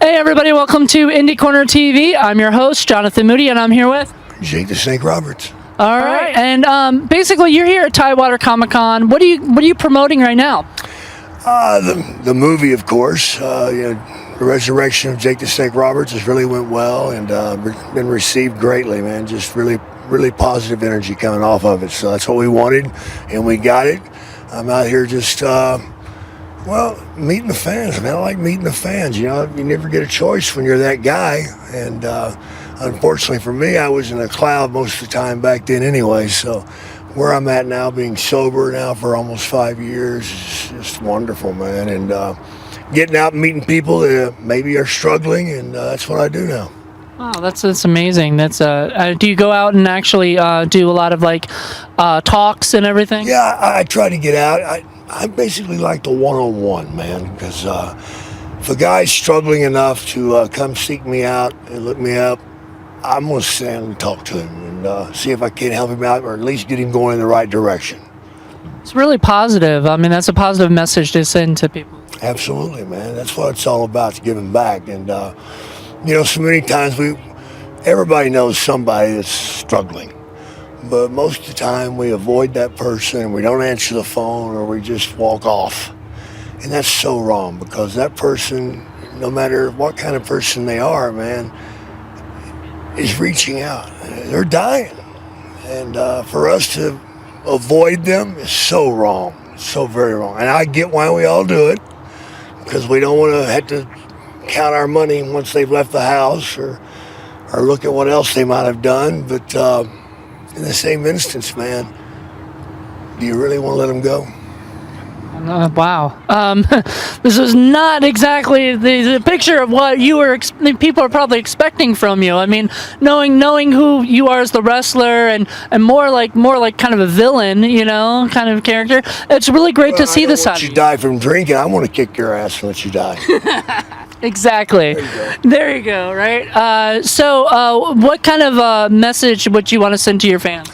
Hey everybody, welcome to Indie Corner TV. I'm your host, Jonathan Moody, and I'm here with Jake the Snake Roberts. All right, and basically you're here at Tidewater Comic Con. What are you promoting right now? The movie, of course. The resurrection of Jake the Snake Roberts has really went well and been received greatly, man. Just really positive energy coming off of it. So that's what we wanted, and we got it. I'm out here just meeting the fans, man. I like meeting the fans. You know, you never get a choice when you're that guy. And unfortunately for me, I was in a cloud most of the time back then anyway. So where I'm at now, being sober now for almost 5 years, is just wonderful, man. And getting out and meeting people that maybe are struggling, and that's what I do now. Wow, that's amazing. That's do you go out and actually do a lot of talks and everything? Yeah, I try to get out. I basically like the one-on-one, man, because if a guy's struggling enough to come seek me out and look me up, I'm going to stand and talk to him and see if I can help him out or at least get him going in the right direction. It's really positive. I mean, that's a positive message to send to people. Absolutely, man. That's what it's all about, to giving back. And, so many times everybody knows somebody that's struggling. But most of the time we avoid that person, we don't answer the phone, or we just walk off. And that's so wrong, because that person, no matter what kind of person they are, man, is reaching out. They're dying. And for us to avoid them is so wrong, so very wrong. And I get why we all do it, because we don't want to have to count our money once they've left the house, or look at what else they might have done. But in the same instance, man, do you really want to let them go? Wow. This is not exactly the picture of what people are probably expecting from you. I mean, knowing who you are as the wrestler and more like kind of a villain, kind of character. It's really great to see this side. If you die from drinking, I want to kick your ass and let you die. Exactly. There you go. Right. So, what kind of message would you want to send to your fans?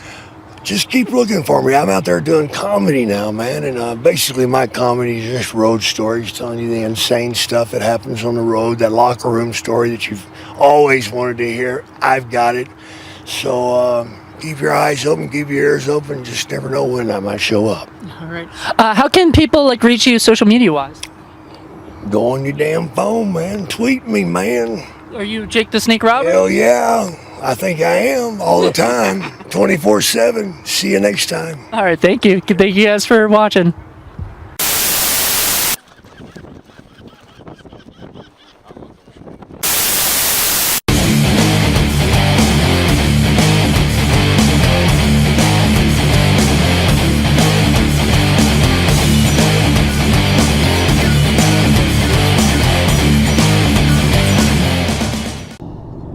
Just keep looking for me. I'm out there doing comedy now, man, and basically my comedy is just road stories, telling you the insane stuff that happens on the road, that locker room story that you've always wanted to hear. I've got it. So keep your eyes open, keep your ears open. Just never know when I might show up. All right. How can people reach you social media wise? Go on your damn phone, man. Tweet me, man. Are you Jake the Snake Roberts? Hell yeah. I think I am all the time, 24/7. See you next time. All right, thank you. Thank you guys for watching.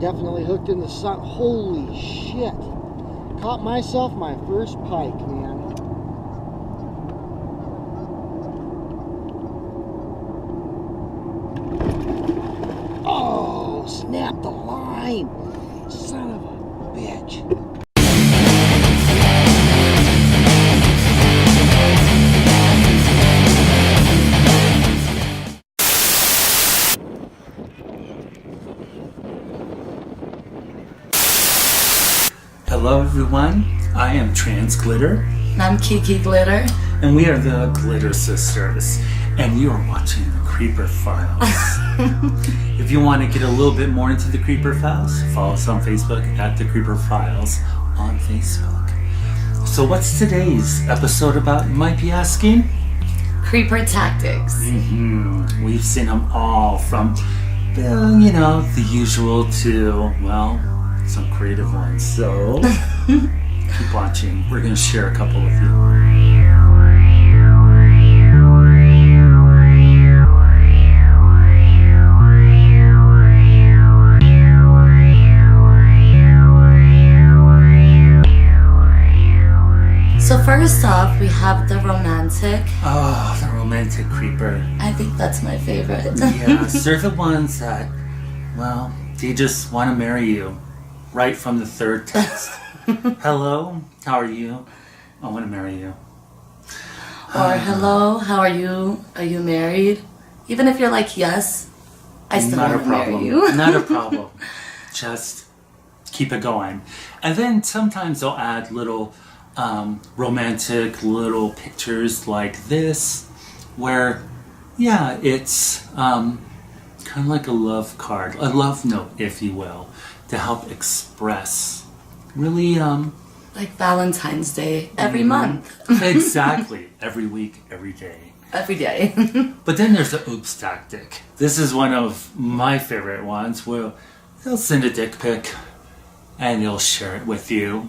Definitely hooked in the sun. Holy shit. Caught myself my first pike, man. Oh, snap the line. Son of a bitch. Hello everyone, I am Trans Glitter. And I'm Kiki Glitter. And we are the Glitter Sisters. And you are watching the Creeper Files. If you want to get a little bit more into the Creeper Files, follow us on Facebook at the Creeper Files on Facebook. So what's today's episode about, you might be asking? Creeper tactics. We've seen them all, from the usual to, some creative ones. So keep watching. We're going to share a couple with you. So first off, we have the romantic. Oh, the romantic creeper. I think that's my favorite. Yes, they're the ones that, they just want to marry you. Right from the third text. Hello, how are you? I want to marry you. Or hello, how are you? Are you married? Even if you're like, yes, I still Not a want to marry problem. you. Not a problem. Just keep it going. And then sometimes they'll add little romantic little pictures like this, where, yeah, it's kind of like a love card, a love note, if you will, to help express really Like Valentine's Day every month. exactly, every week, every day. Every day. But then there's the oops tactic. This is one of my favorite ones, where they'll send a dick pic and they'll share it with you.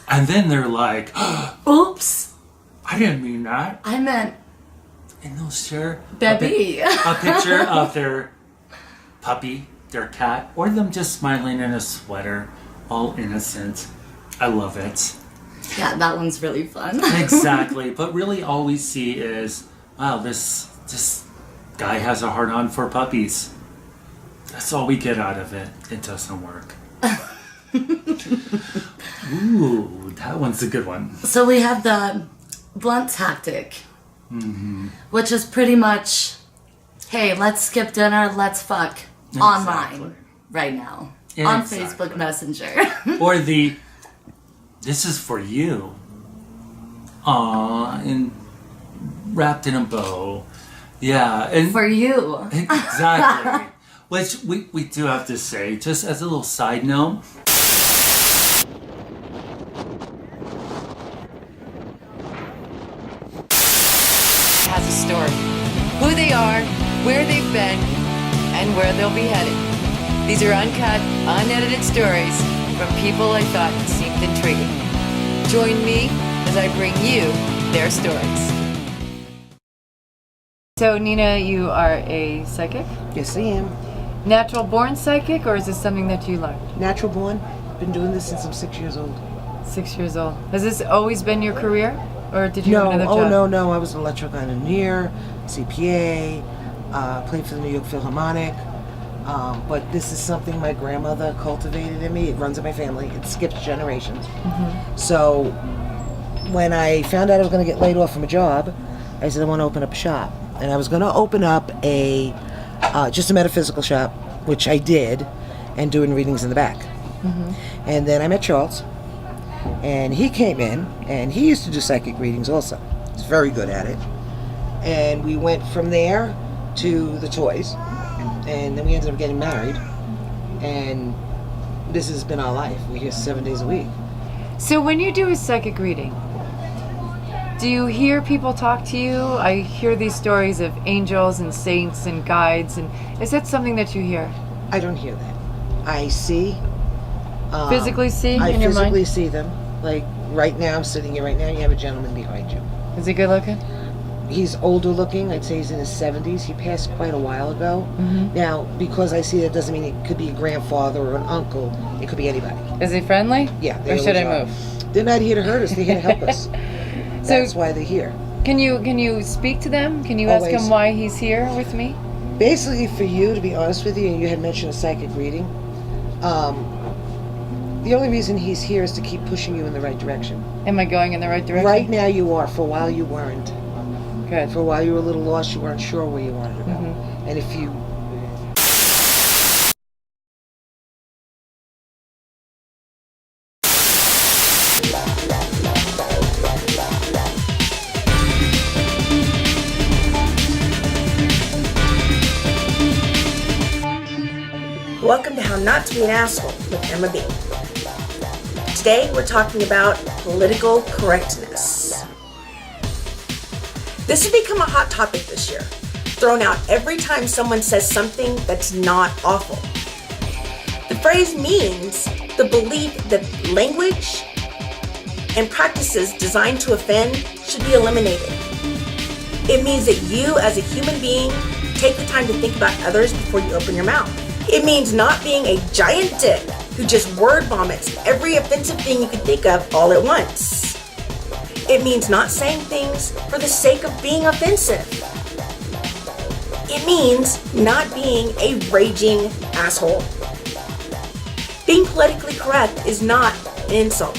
And then they're like, Oops. I didn't mean that. I meant And they'll share baby. a picture of their puppy, their cat, or them just smiling in a sweater, all innocent. I love it. Yeah, that one's really fun. Exactly. But really all we see is, wow, this guy has a heart on for puppies. That's all we get out of it. It doesn't work. Ooh, that one's a good one. So we have the blunt tactic, which is pretty much, hey, let's skip dinner, let's fuck online right now on Exactly. Facebook Messenger. Or this is for you. Aww, and wrapped in a bow. Yeah, and For you. exactly. Which we do have to say, just as a little side note. Has a story. Who they are, where they've been, and where they'll be headed. These are uncut, unedited stories from people I thought seemed intriguing. Join me as I bring you their stories. So, Nina, you are a psychic? Yes, I am. Natural born psychic, or is this something that you learned? Natural born. Been doing this since I'm 6 years old. 6 years old. Has this always been your career? Or did you have another job? No. I was an electrical engineer, CPA, played for the New York Philharmonic. But this is something my grandmother cultivated in me. It runs in my family. It skips generations. So when I found out I was going to get laid off from a job, I said I want to open up a shop. And I was going to open up just a metaphysical shop, which I did, and doing readings in the back. And then I met Charles, and he came in, and he used to do psychic readings also. He's very good at it. And we went from there to the toys, and then we ended up getting married. And this has been our life. We're here 7 days a week. So when you do a psychic reading, do you hear people talk to you? I hear these stories of angels and saints and guides, and is that something that you hear? I don't hear that. I see. Physically see I in your physically mind? see them. Like right now, I'm sitting here right now, you have a gentleman behind you. Is he good looking? He's older looking. I'd say he's in his 70s. He passed quite a while ago. Now, because I see that doesn't mean it could be a grandfather or an uncle. It could be anybody. Is he friendly? Yeah. they Or should I always move? are. They're not here to hurt us. They're here to help us. That's why they're here. Can you speak to them? Can you ask Always. him why he's here with me? Basically, for you, to be honest with you, and you had mentioned a psychic reading, the only reason he's here is to keep pushing you in the right direction. Am I going in the right direction? Right now you are. For a while you weren't. Good. For a while you were a little lost. You weren't sure where you wanted to go. And if you... Welcome to How Not to Be an Asshole with Emma B. Today we're talking about political correctness. This has become a hot topic this year, thrown out every time someone says something that's not awful. The phrase means the belief that language and practices designed to offend should be eliminated. It means that you as a human being take the time to think about others before you open your mouth. It means not being a giant dick who just word vomits every offensive thing you can think of all at once. It means not saying things for the sake of being offensive. It means not being a raging asshole. Being politically correct is not an insult,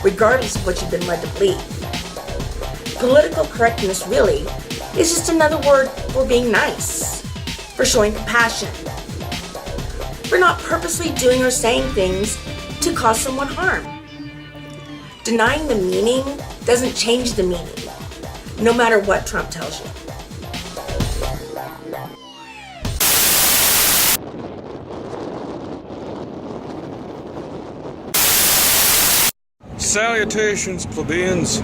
regardless of what you've been led to believe. Political correctness really is just another word for being nice, for showing compassion, We're not purposely doing or saying things to cause someone harm. Denying the meaning doesn't change the meaning, no matter what Trump tells you. Salutations, plebeians.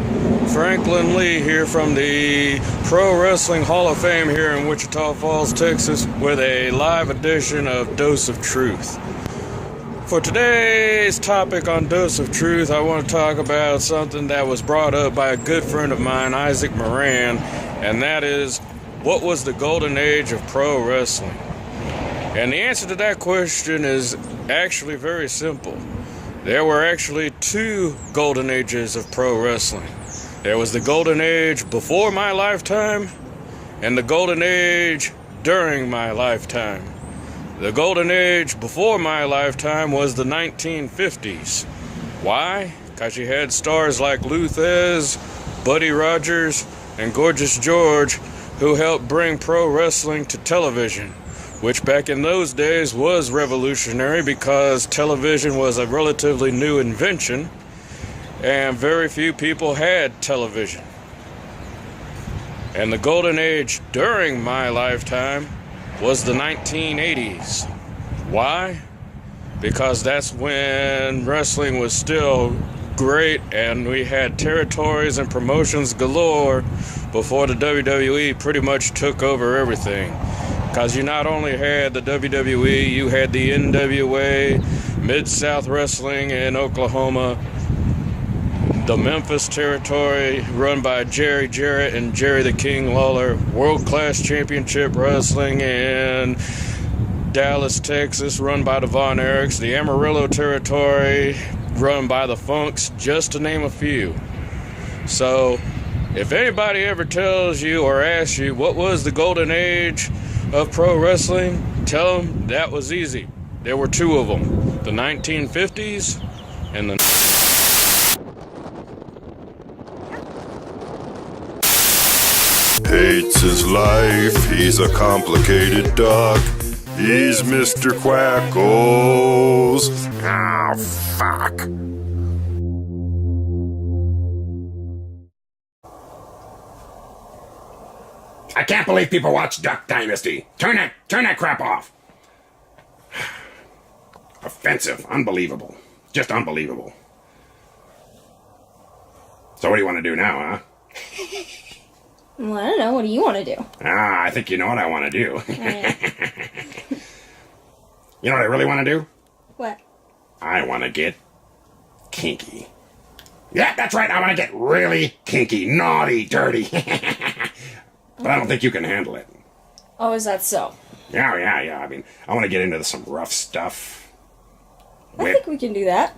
Franklin Lee here from the Pro Wrestling Hall of Fame here in Wichita Falls, Texas, with a live edition of Dose of Truth. For today's topic on Dose of Truth, I want to talk about something that was brought up by a good friend of mine, Isaac Moran, and that is, what was the golden age of pro wrestling? And the answer to that question is actually very simple. There were actually two golden ages of pro wrestling. There was the golden age before my lifetime and the golden age during my lifetime. The golden age before my lifetime was the 1950s. Why? Because you had stars like Lou Thez, Buddy Rogers, and Gorgeous George who helped bring pro wrestling to television, which back in those days was revolutionary because television was a relatively new invention and very few people had television. And the golden age during my lifetime was the 1980s. Why? Because that's when wrestling was still great and we had territories and promotions galore before the WWE pretty much took over everything. Because you not only had the WWE, you had the NWA, Mid-South Wrestling in Oklahoma, the Memphis territory run by Jerry Jarrett and Jerry the King Lawler, World Class Championship Wrestling in Dallas, Texas, run by the Von Erichs, the Amarillo territory run by the Funks, just to name a few. So, if anybody ever tells you or asks you what was the golden age of pro wrestling, tell them that was easy. There were two of them, the 1950s and the... Hates his life, he's a complicated dog. He's Mr. Crackles. Ah, fuck. I can't believe people watch Duck Dynasty. Turn that crap off. Offensive. Unbelievable. Just unbelievable. So what do you want to do now, huh? Well, I don't know. What do you want to do? I think you know what I want to do. You know what I really want to do? What? I want to get kinky. Yeah, that's right. I want to get really kinky, naughty, dirty. But I don't think you can handle it. Oh, is that so? Yeah. I mean, I want to get into some rough stuff. I think we can do that.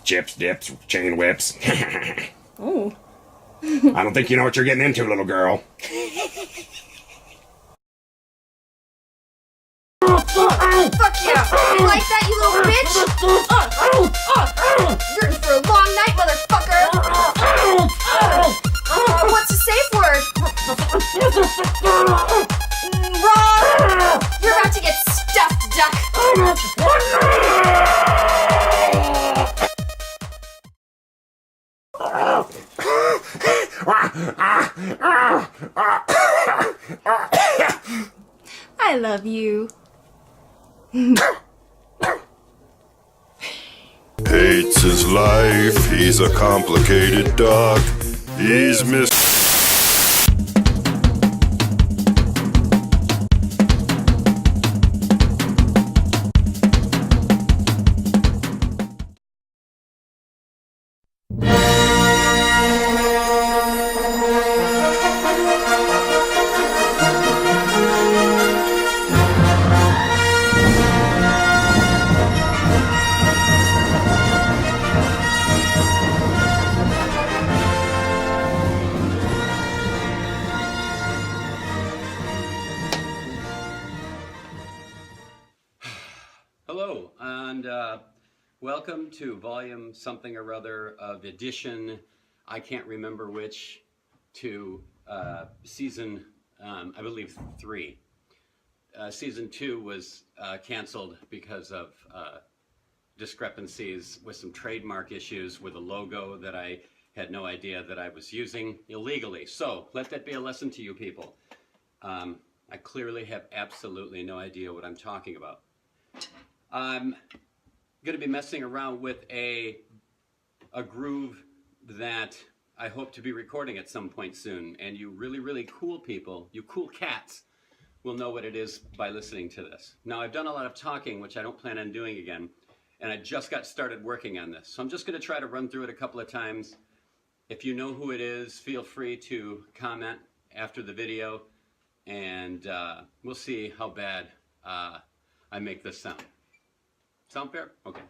Chips, dips, chain whips. Oh. I don't think you know what you're getting into, little girl. Fuck yeah! You like that, you little bitch? You're in for a long night, motherfucker! What's the safe word? Wrong! You're about to get stuffed, duck! I love you. Hates his life, he's a complicated dog. He's Mr. Hello, and welcome to volume something or other of edition, I can't remember which, to season, I believe 3. season 2 was canceled because of discrepancies with some trademark issues with a logo that I had no idea that I was using illegally. So let that be a lesson to you people. I clearly have absolutely no idea what I'm talking about. I'm going to be messing around with a groove that I hope to be recording at some point soon. And you really, really cool people, you cool cats, will know what it is by listening to this. Now, I've done a lot of talking, which I don't plan on doing again, and I just got started working on this. So I'm just going to try to run through it a couple of times. If you know who it is, feel free to comment after the video, and we'll see how bad I make this sound. Sound fair? Okay.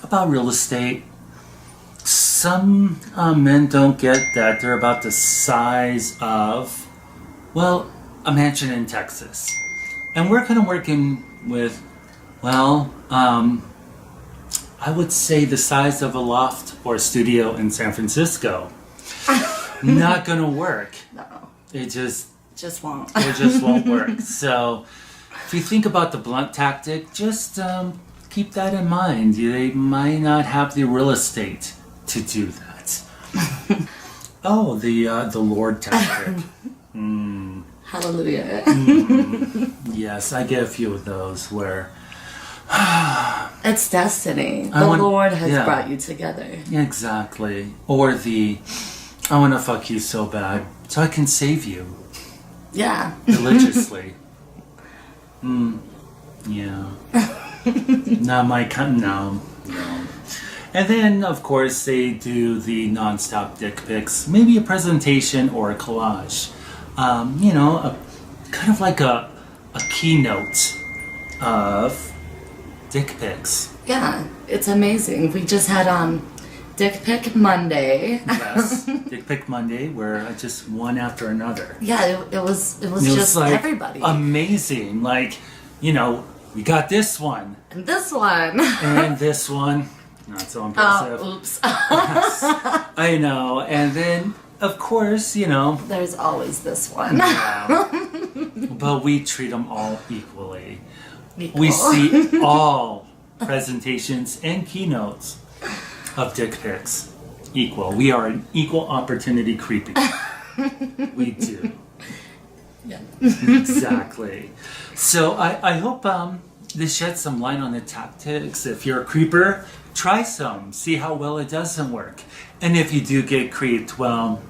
About real estate, some men don't get that they're about the size of, well, a mansion in Texas. And we're kind of working with, well, I would say the size of a loft or a studio in San Francisco. Not gonna work. No. It just won't. It just won't work. So if you think about the blunt tactic, just keep that in mind. They might not have the real estate to do that. Oh, the Lord tactic. Hallelujah. Yes, I get a few of those where it's destiny. The Lord has brought you together. Exactly. Or I want to fuck you so bad so I can save you. Yeah. Religiously. Yeah. Not my no. And then, of course, they do the non-stop dick pics. Maybe a presentation or a collage. Kind of like a keynote of dick pics. Yeah, it's amazing. We just had Dick Pic Monday. Yes, Dick Pic Monday, where I just one after another. Yeah, it was just like everybody. Amazing. Like, we got this one. And this one. And this one. Not so impressive. Oh, oops. Yes, I know. And then, of course, there's always this one. Yeah. But we treat them all equally. We see all presentations and keynotes of dick pics equal. We are an equal opportunity creepy. We do. Yeah. Exactly. So I hope this sheds some light on the tactics. If you're a creeper, try some. See how well it doesn't work. And if you do get creeped, well,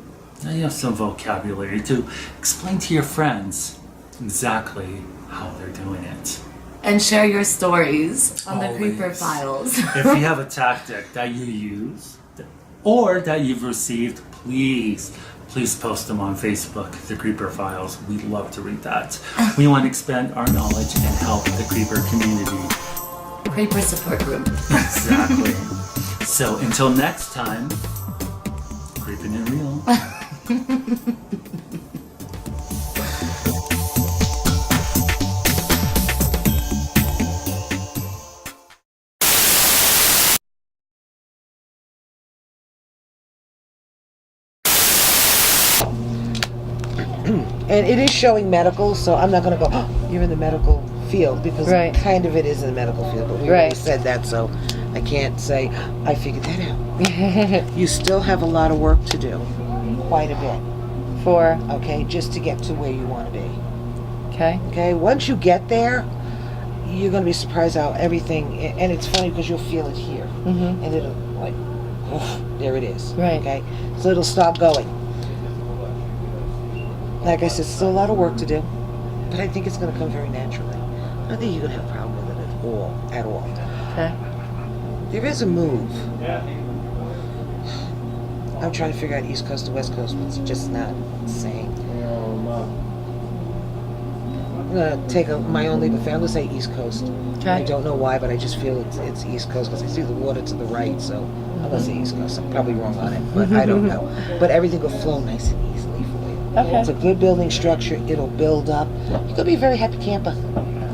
you have some vocabulary to explain to your friends exactly how they're doing it. And share your stories on Always. the Creeper Files. If you have a tactic that you use or that you've received, please post them on Facebook, the Creeper Files. We'd love to read that. We want to expand our knowledge and help the Creeper community. Creeper support group. Exactly. So until next time, creeping it real. And it is showing medical, so I'm not going to go, oh, you're in the medical field, because kind of it is in the medical field, but we already said that, so I can't say, I figured that out. You still have a lot of work to do, quite a bit. Okay, just to get to where you want to be. Okay, once you get there, you're going to be surprised how everything, and it's funny because you'll feel it here, and it'll, like, there it is. Okay, so it'll stop going. Like I said, still a lot of work to do. but I think it's going to come very naturally. I don't think you're going to have a problem with it at all. Okay. There is a move. I'm trying to figure out East Coast to West Coast, but it's just not the same. I'm going to take my own leap of faith. I'm going to say East Coast. Okay. I don't know why, but I just feel it's East Coast because I see the water to the right, so I'm going to say East Coast. I'm probably wrong on it, but I don't know. But everything will flow nice and easily for you. Okay. It's a good building structure. It'll build up. You're going to be a very happy camper.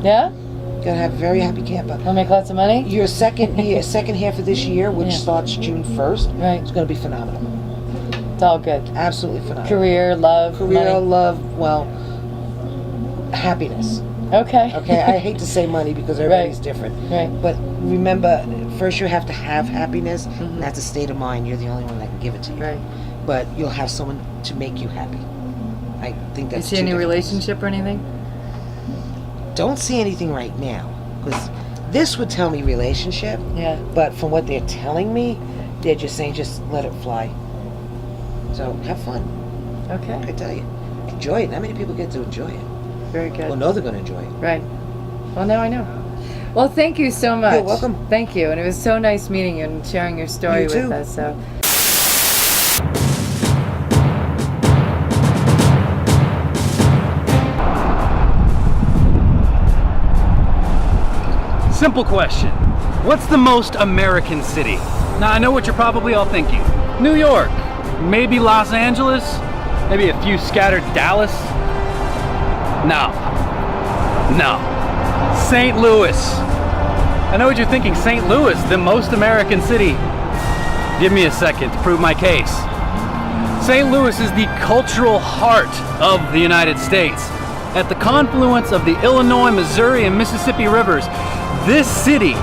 Yeah? You're going to have a very happy camper. I'll make lots of money? Your second half of this year, which starts June 1st, right, is going to be phenomenal. It's all good. Absolutely phenomenal. Career, love, money. Love, well, happiness. Okay. Okay, I hate to say money because everybody's different. Right. But remember, first you have to have happiness, and that's a state of mind. You're the only one that can give it to you. Right. But you'll have someone to make you happy. I think that's. You see any relationship or anything? Don't see anything right now, because this would tell me relationship. Yeah. But from what they're telling me, they're just saying just let it fly. So have fun. Okay. I tell you, enjoy it. Not many people get to enjoy it. Very good. Well, know they're going to enjoy it. Right. Well, now I know. Well, thank you so much. You're welcome. Thank you, and it was so nice meeting you and sharing your story You too. with us. So. Simple question. What's the most American city? Now, I know what you're probably all thinking. New York, maybe Los Angeles, maybe a few scattered Dallas. No. St. Louis. I know what you're thinking. St. Louis, the most American city. Give me a second to prove my case. St. Louis is the cultural heart of the United States. At the confluence of the Illinois, Missouri, and Mississippi rivers, this city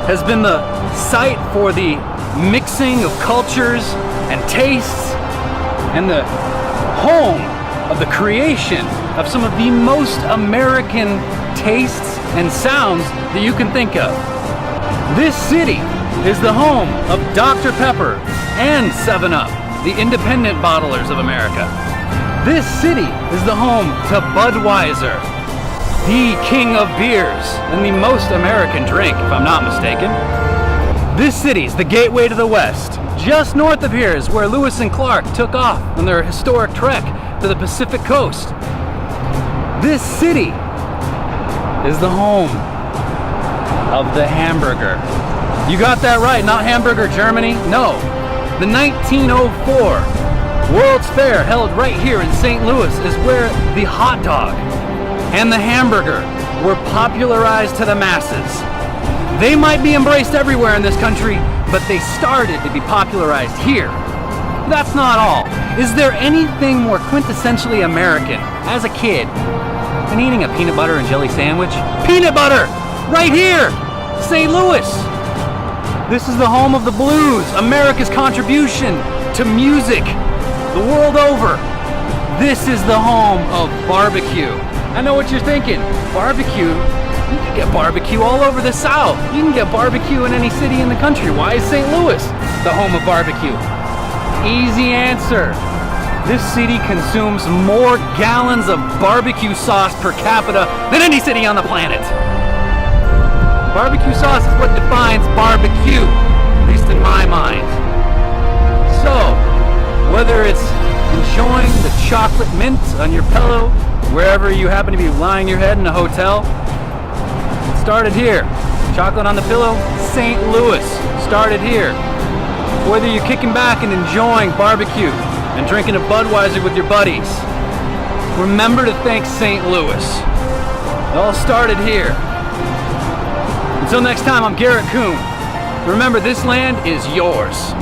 has been the site for the mixing of cultures and tastes, and the home of the creation of some of the most American tastes and sounds that you can think of. This city is the home of Dr. Pepper and 7-Up, the independent bottlers of America. This city is the home to Budweiser, the king of beers and the most American drink, if I'm not mistaken. This city's the gateway to the West. Just north of here is where Lewis and Clark took off on their historic trek to the Pacific coast. This city is the home of the hamburger. You got that right, not Hamburger, Germany. No, the 1904 World's Fair held right here in St. Louis is where the hot dog and the hamburger were popularized to the masses. They might be embraced everywhere in this country, but they started to be popularized here. That's not all. Is there anything more quintessentially American as a kid than eating a peanut butter and jelly sandwich? Peanut butter! Right here! St. Louis! This is the home of the blues, America's contribution to music the world over. This is the home of barbecue. I know what you're thinking. Barbecue? You can get barbecue all over the South. You can get barbecue in any city in the country. Why is St. Louis the home of barbecue? Easy answer. This city consumes more gallons of barbecue sauce per capita than any city on the planet. Barbecue sauce is what defines barbecue, at least in my mind. So, whether it's enjoying the chocolate mint on your pillow, wherever you happen to be lying your head in a hotel, it started here. Chocolate on the pillow, St. Louis, started here. Whether you're kicking back and enjoying barbecue and drinking a Budweiser with your buddies, remember to thank St. Louis. It all started here. Until next time, I'm Garrett Kuhn. Remember, this land is yours.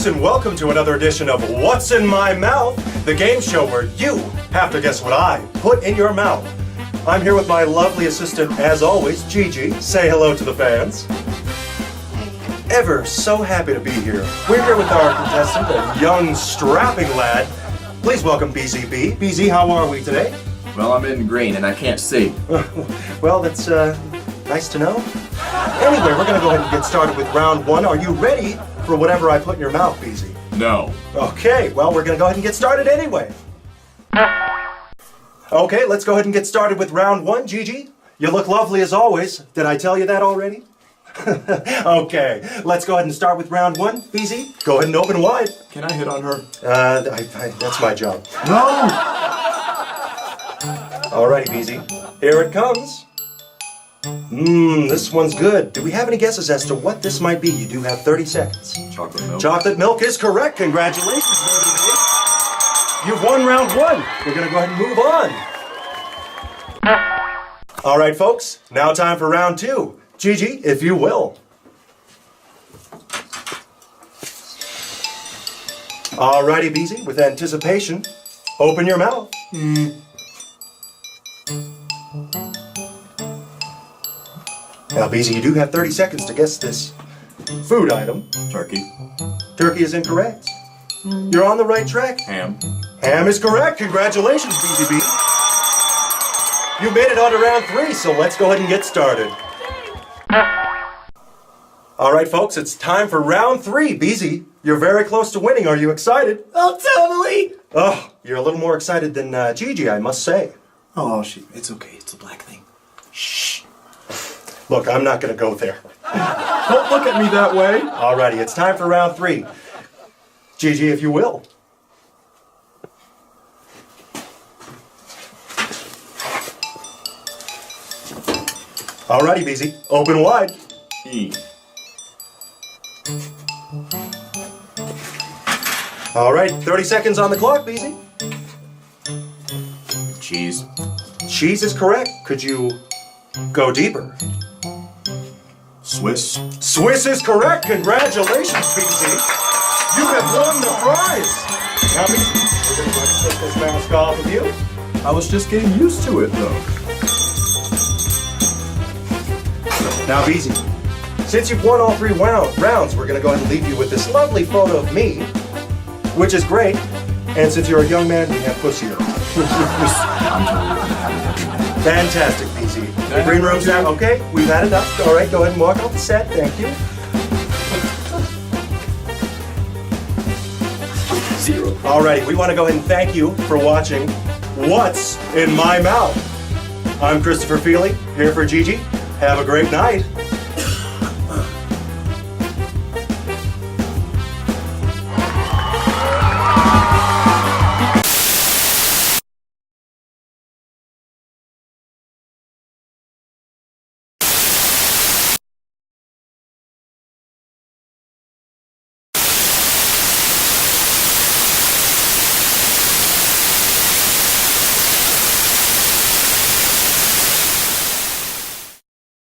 And welcome to another edition of What's in My Mouth, the game show where you have to guess what I put in your mouth. I'm here with my lovely assistant, as always, Gigi. Say hello to the fans. Ever so happy to be here. We're here with our contestant, a young, strapping lad. Please welcome BZB. BZ, how are we today? Well, I'm in green and I can't see. Well, that's nice to know. Anyway, we're gonna go ahead and get started with round 1. Are you ready for whatever I put in your mouth, Beezy? No. Okay, well, we're gonna go ahead and get started anyway. Okay, let's go ahead and get started with round 1. Gigi, you look lovely as always. Did I tell you that already? Okay, let's go ahead and start with round 1. Beezy, go ahead and open wide. Can I hit on her? That's my job. No! Alrighty, Beezy, here it comes. This one's good. Do we have any guesses as to what this might be? You do have 30 seconds. Chocolate milk. Chocolate milk is correct. Congratulations, Beezy. You've won round 1. We're gonna go ahead and move on. All right, folks, now time for round 2. Gigi, if you will. Alrighty, Beezy, with anticipation, open your mouth. Now, Beezy, you do have 30 seconds to guess this food item. Turkey. Turkey is incorrect. You're on the right track. Ham. Ham is correct. Congratulations, Beezy B. You made it on to round 3, so let's go ahead and get started. All right, folks, it's time for round 3. Beezy, you're very close to winning. Are you excited? Oh, totally! Oh, you're a little more excited than Gigi, I must say. Oh, it's okay. It's a black thing. Shh. Look, I'm not going to go there. Don't look at me that way. Alrighty, it's time for round 3. Gigi, if you will. Alrighty, Beezy, open wide. E. Alright, 30 seconds on the clock, Beezy. Cheese. Cheese is correct. Could you go deeper? Swiss. Swiss is correct. Congratulations, Beezy. You have won the prize. Now, Beezy, we're going to take this mask off of you. I was just getting used to it, though. Now, Beezy, since you've won all 3 rounds, we're going to go ahead and leave you with this lovely photo of me, which is great. And since you're a young man, we have pussy. Fantastic, Beezy. The green room's now. Okay, we've had enough. All right, go ahead and walk off the set. Thank you. 0. Alrighty, we want to go ahead and thank you for watching What's in My Mouth. I'm Christopher Feely, here for Gigi. Have a great night.